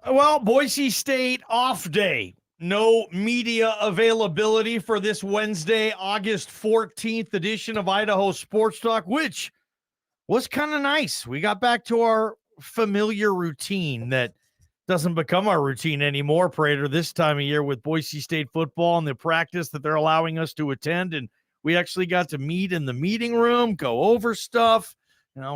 Well, Boise State off day. No media availability for this Wednesday, August 14th edition of Idaho Sports Talk, which was kind of nice. We got back to our familiar routine that doesn't become our routine anymore, Prater, this time of year with Boise State football and the practice that they're allowing us to attend. And we actually got to meet in the meeting room, go over stuff,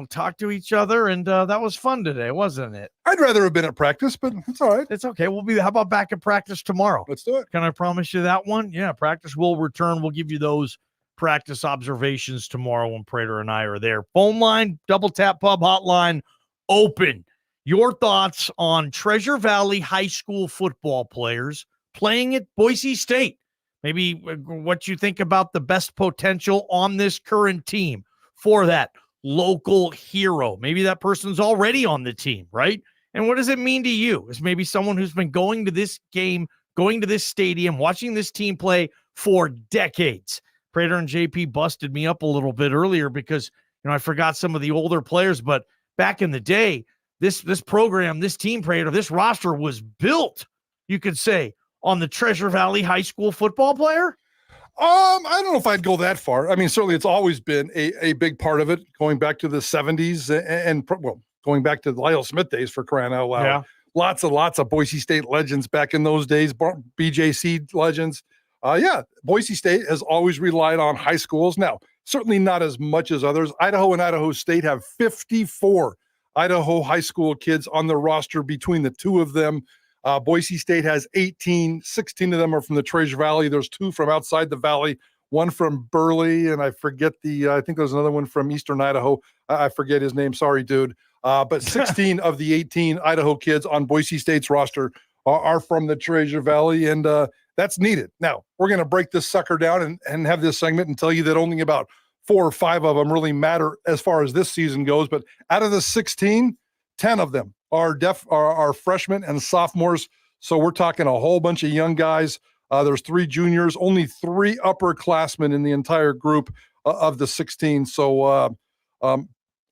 talk to each other. And that was fun today, wasn't it? I'd rather have been at practice, but it's all right. It's okay. How about back at practice tomorrow? Let's do it. Can I promise you that one? Yeah, practice will return. We'll give you those practice observations tomorrow when Prater and I are there. Phone line, Double Tap Pub hotline open. Your thoughts on Treasure Valley High School football players playing at Boise State. Maybe what you think about the best potential on this current team for that local hero. Maybe that person's already on the team, right? And what does it mean to you as maybe someone who's been going to this game, going to this stadium, watching this team play for decades? Prater and JP busted me up a little bit earlier because, I forgot some of the older players, but back in the day, this program, this team, Prater, this roster was built, you could say, on the Treasure Valley High School football player. I don't know if I'd go that far. I mean, certainly it's always been a big part of it, going back to the 70s and going back to the Lyle Smith days, for crying out loud. Yeah. Lots of Boise State legends back in those days, BJC legends. Boise State has always relied on high schools. Now, certainly not as much as others. Idaho and Idaho State have 54 Idaho high school kids on the roster between the two of them. Boise State has 18. 16 of them are from the Treasure Valley. There's 2 from outside the valley, one from Burley, and I forget I think there's another one from Eastern Idaho. I forget his name. Sorry, dude. But 16 of the 18 Idaho kids on Boise State's roster are from the Treasure Valley, and that's needed. Now, we're going to break this sucker down and have this segment and tell you that only about 4 or 5 of them really matter as far as this season goes. But out of the 16, 10 of them are freshmen and sophomores. So we're talking a whole bunch of young guys. There's 3 juniors, only 3 upperclassmen in the entire group of the 16. So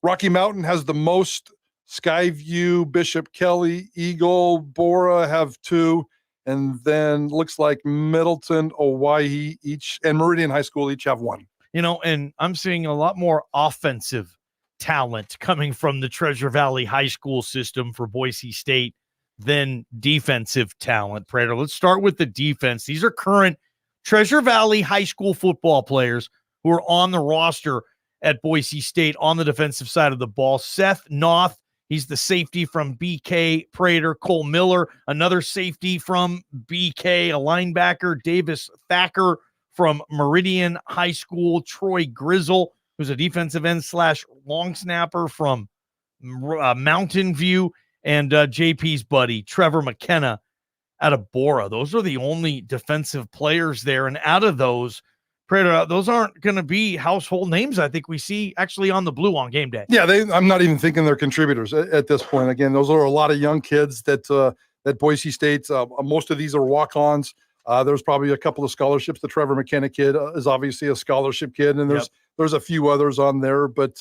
Rocky Mountain has the most. Skyview, Bishop Kelly, Eagle, Bora have 2. And then looks like Middleton, Owyhee and Meridian High School each have 1. And I'm seeing a lot more offensive talent coming from the Treasure Valley High School system for Boise State than defensive talent. Prater, let's start with the defense. These are current Treasure Valley High School football players who are on the roster at Boise State on the defensive side of the ball. Seth Noth, he's the safety from BK. Prater. Cole Miller, another safety from BK. A linebacker, Davis Thacker from Meridian High School. Troy Grizzle, who's a defensive end / long snapper from Mountain View. And JP's buddy, Trevor McKenna, out of Bora. Those are the only defensive players there. And out of those, Prater, those aren't going to be household names I think we see actually on the blue on game day. Yeah, I'm not even thinking they're contributors at this point. Again, those are a lot of young kids that Boise State, most of these are walk-ons. There's probably a couple of scholarships. The Trevor McKenna kid is obviously a scholarship kid, and there's a few others on there. But,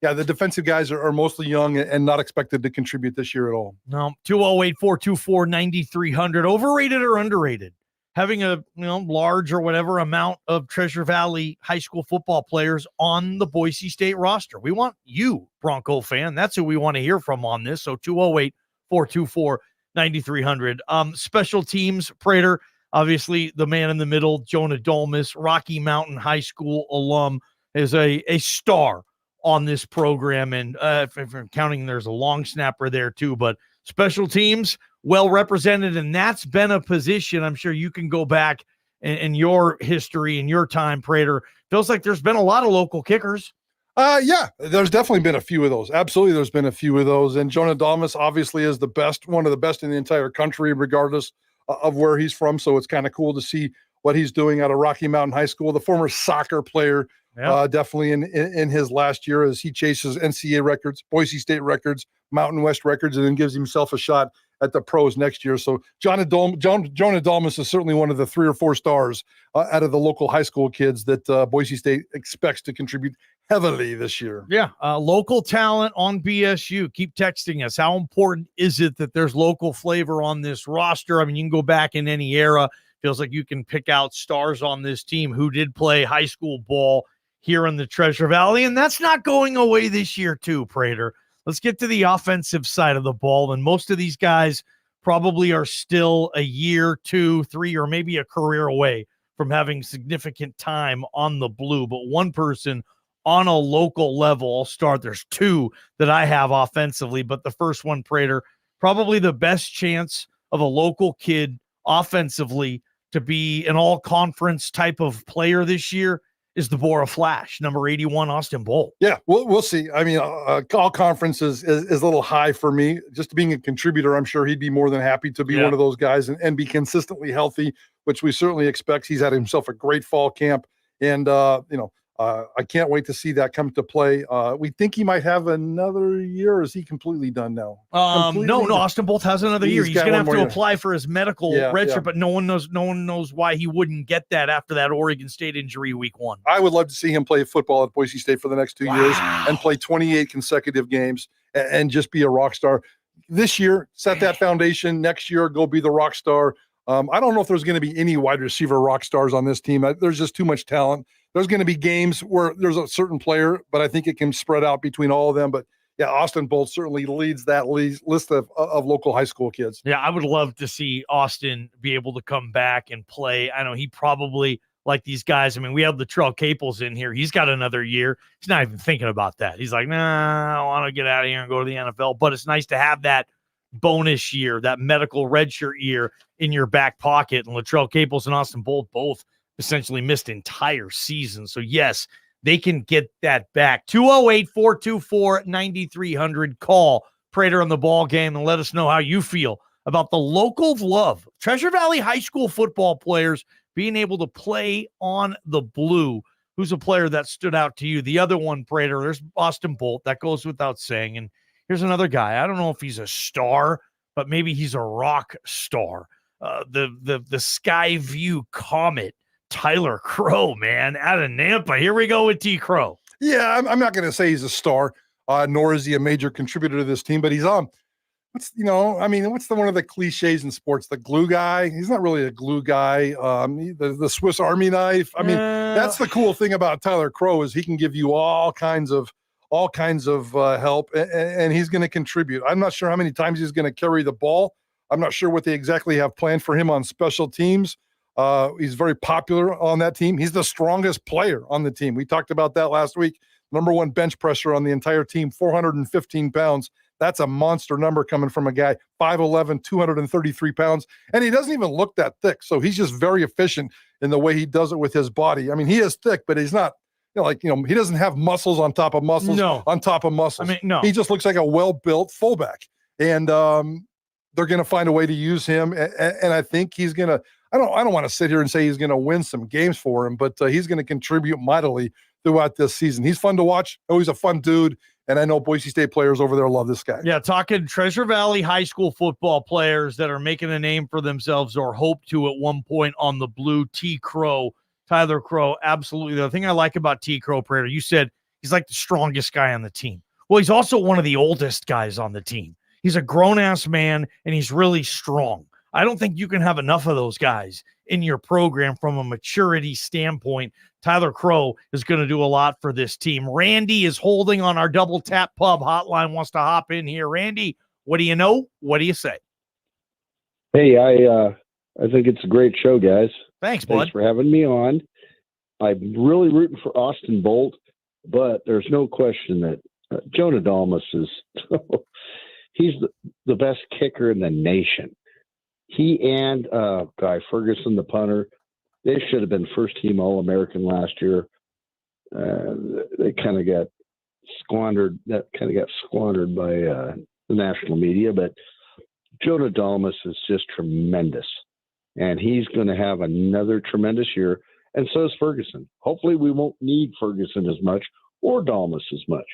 the defensive guys are mostly young and not expected to contribute this year at all. No, 208-424-9300. Overrated or underrated? Having a large or whatever amount of Treasure Valley high school football players on the Boise State roster. We want you, Bronco fan. That's who we want to hear from on this. So 208-424-9300. Special teams, Prater, obviously the man in the middle, Jonah Dolmas, Rocky Mountain High School alum, is a star on this program. And if I'm counting, there's a long snapper there too. But special teams, well represented, and that's been a position I'm sure you can go back in your history, in your time, Prater. Feels like there's been a lot of local kickers. There's definitely been a few of those. Absolutely, there's been a few of those. And Jonah Dalmas obviously is the best, one of the best in the entire country, regardless of where he's from. So it's kind of cool to see what he's doing out of Rocky Mountain High School. The former soccer player, definitely in his last year as he chases NCAA records, Boise State records, Mountain West records, and then gives himself a shot at the pros next year. So Jonah Dalmas is certainly one of the 3 or 4 stars out of the local high school kids that Boise State expects to contribute heavily this year. Yeah, local talent on BSU. Keep texting us. How important is it that there's local flavor on this roster? I mean, you can go back in any era. Feels like you can pick out stars on this team who did play high school ball here in the Treasure Valley, and that's not going away this year too, Prater. Let's get to the offensive side of the ball, and most of these guys probably are still a year, 2, 3, or maybe a career away from having significant time on the blue. But one person on a local level, I'll start. There's 2 that I have offensively, but the first one, Prater, probably the best chance of a local kid offensively to be an all-conference type of player this year is the Bora Flash, number 81, Austin Bolt. Yeah, we'll see. I mean, all conference is a little high for me. Just being a contributor, I'm sure he'd be more than happy to be one of those guys and be consistently healthy, which we certainly expect. He's had himself a great fall camp, and I can't wait to see that come to play. We think he might have another year, or is he completely done now? No, Austin Bolt has another year. He's going to have to apply for his medical redshirt, but no one knows why he wouldn't get that after that Oregon State injury week 1. I would love to see him play football at Boise State for the next 2 years and play 28 consecutive games and just be a rock star. This year, set that foundation. Next year, go be the rock star. I don't know if there's going to be any wide receiver rock stars on this team. There's just too much talent. There's going to be games where there's a certain player, but I think it can spread out between all of them. But yeah, Austin Bolt certainly leads that list of local high school kids. Yeah, I would love to see Austin be able to come back and play. I know he probably, like these guys, I mean, we have Latrell Caples in here. He's got another year. He's not even thinking about that. He's like, nah, I want to get out of here and go to the NFL. But it's nice to have that bonus year, that medical redshirt year in your back pocket. And Latrell Caples and Austin Bolt both essentially missed entire season. So yes, they can get that back. 208-424-9300. Call Prater on the ball game and let us know how you feel about the local love. Treasure Valley high school football players being able to play on the blue. Who's a player that stood out to you? The other one, Prater, there's Austin Bolt. That goes without saying. And here's another guy. I don't know if he's a star, but maybe he's a rock star. The Skyview Comet, Tyler Crow, man, out of Nampa. Here we go with T. Crow. Yeah, I'm not going to say he's a star, nor is he a major contributor to this team, but he's on. What's one of the cliches in sports? The glue guy. He's not really a glue guy. The Swiss Army knife. I mean, that's the cool thing about Tyler Crow is he can give you all kinds of help, and he's going to contribute. I'm not sure how many times he's going to carry the ball. I'm not sure what they exactly have planned for him on special teams. He's very popular on that team. He's the strongest player on the team. We talked about that last week. Number 1 bench pressure on the entire team, 415 pounds. That's a monster number coming from a guy, 5'11", 233 pounds. And he doesn't even look that thick. So he's just very efficient in the way he does it with his body. I mean, he is thick, but he's not, he doesn't have muscles on top of muscles on top of muscles. He just looks like a well-built fullback. And they're going to find a way to use him. And I think he's going to, I don't want to sit here and say he's going to win some games for him, but he's going to contribute mightily throughout this season. He's fun to watch. Oh, he's a fun dude. And I know Boise State players over there love this guy. Yeah, talking Treasure Valley high school football players that are making a name for themselves or hope to at one point on the blue. T. Crow, Tyler Crow, absolutely. The thing I like about T. Crow, Prater, you said he's like the strongest guy on the team. Well, he's also one of the oldest guys on the team. He's a grown-ass man, and he's really strong. I don't think you can have enough of those guys in your program from a maturity standpoint. Tyler Crow is going to do a lot for this team. Randy is holding on our Double Tap Pub hotline, wants to hop in here. Randy, what do you know? What do you say? Hey, I think it's a great show, guys. Thanks, bud. Thanks for having me on. I'm really rooting for Austin Bolt, but there's no question that Jonah Dalmas is he's the best kicker in the nation. He and Guy Ferguson, the punter, they should have been first-team All-American last year. They kind of got squandered. That kind of got squandered by the national media. But Jonah Dalmas is just tremendous, and he's going to have another tremendous year. And so is Ferguson. Hopefully, we won't need Ferguson as much or Dalmas as much.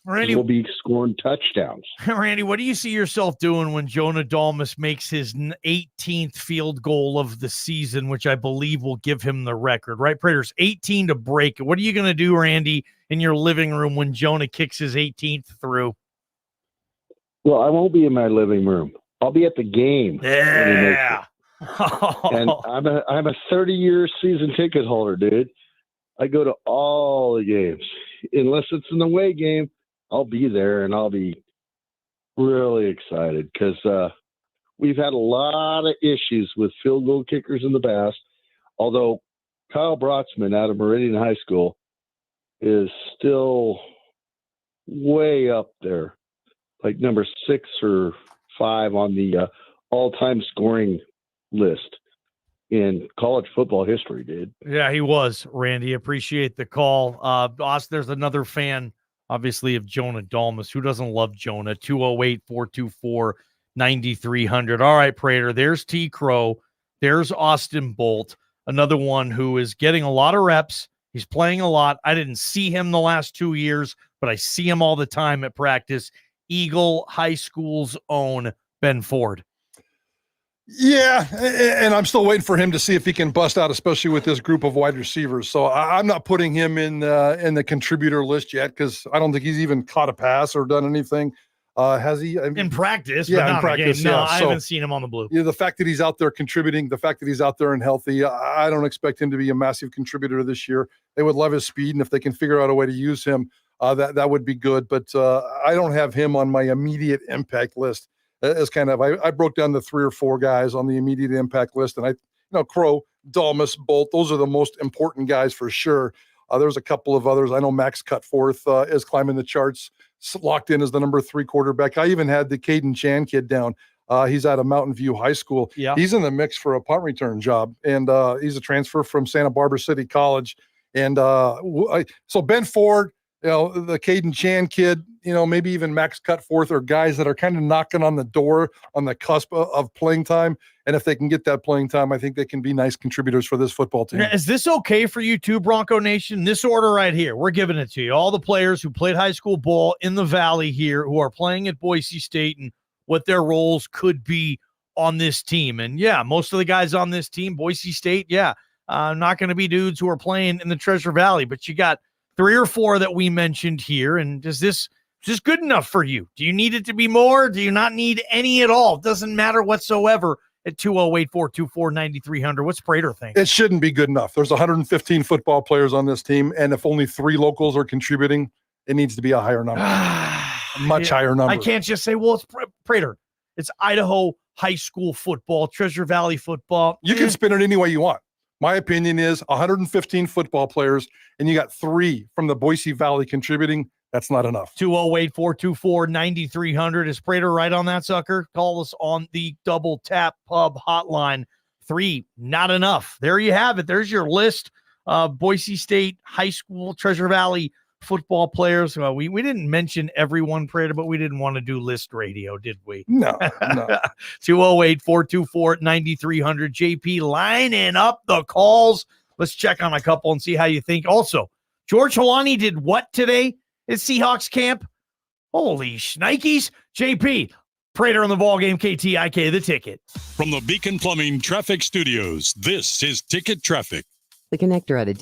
Randy, we'll be scoring touchdowns. Randy, what do you see yourself doing when Jonah Dalmas makes his 18th field goal of the season, which I believe will give him the record, right? Prater's 18 to break it. What are you going to do, Randy, in your living room when Jonah kicks his 18th through? Well, I won't be in my living room. I'll be at the game. Yeah. And I'm a 30-year season ticket holder, dude. I go to all the games. Unless it's an away game, I'll be there, and I'll be really excited because we've had a lot of issues with field goal kickers in the past, although Kyle Brotzman out of Meridian High School is still way up there, like number 6 or 5 on the all-time scoring list in college football history, dude. Yeah, he was, Randy. Appreciate the call. Austin, there's another fan, obviously, of Jonah Dalmas. Who doesn't love Jonah? 208-424-9300. All right, Prater, there's T. Crow. There's Austin Bolt, another one who is getting a lot of reps. He's playing a lot. I didn't see him the last 2 years, but I see him all the time at practice. Eagle High School's own Ben Ford. Yeah, and I'm still waiting for him to see if he can bust out, especially with this group of wide receivers. So I'm not putting him in the contributor list yet because I don't think he's even caught a pass or done anything. Has he? I mean, in practice? Yeah, in practice. No, Yeah. I haven't seen him on the blue. Yeah, the fact that he's out there contributing, the fact that he's out there and healthy, I don't expect him to be a massive contributor this year. They would love his speed, and if they can figure out a way to use him, that would be good. But I don't have him on my immediate impact list. As kind of, I broke down the 3 or 4 guys on the immediate impact list, and Crow, Dalmas, Bolt, those are the most important guys for sure. There's a couple of others. I know Max Cutforth is climbing the charts, locked in as the number 3 quarterback. I even had the Caden Chan kid down. He's out of Mountain View High School. Yeah. He's in the mix for a punt return job, and he's a transfer from Santa Barbara City College. And so Ben Ford, the Caden Chan kid, maybe even Max Cutforth are guys that are kind of knocking on the door on the cusp of playing time. And if they can get that playing time, I think they can be nice contributors for this football team. Now, is this okay for you too, Bronco Nation? This order right here, we're giving it to you. All the players who played high school ball in the Valley here who are playing at Boise State and what their roles could be on this team. And yeah, most of the guys on this team, Boise State, not going to be dudes who are playing in the Treasure Valley, but you got 3 or 4 that we mentioned here. And is this good enough for you? Do you need it to be more? Do you not need any at all? It doesn't matter whatsoever at 208-424-9300. What's Prater think? It shouldn't be good enough. There's 115 football players on this team, and if only 3 locals are contributing, it needs to be a higher number. Much higher number. I can't just say, well, it's Prater. It's Idaho high school football, Treasure Valley football. You can spin it any way you want. My opinion is 115 football players, and you got 3 from the Boise Valley contributing. That's not enough. 208-424-9300. Is Prater right on that sucker? Call us on the Double Tap Pub hotline. 3, not enough. There you have it. There's your list of Boise State high school, Treasure Valley football players. Well, we didn't mention everyone, Prater, but we didn't want to do list radio, did we? No. 208-424-9300. JP lining up the calls. Let's check on a couple and see how you think. Also, George Holani did what today at Seahawks camp? Holy shnikes. JP, Prater on the ball game, KTIK, the ticket. From the Beacon Plumbing Traffic Studios, this is Ticket Traffic. The connector at a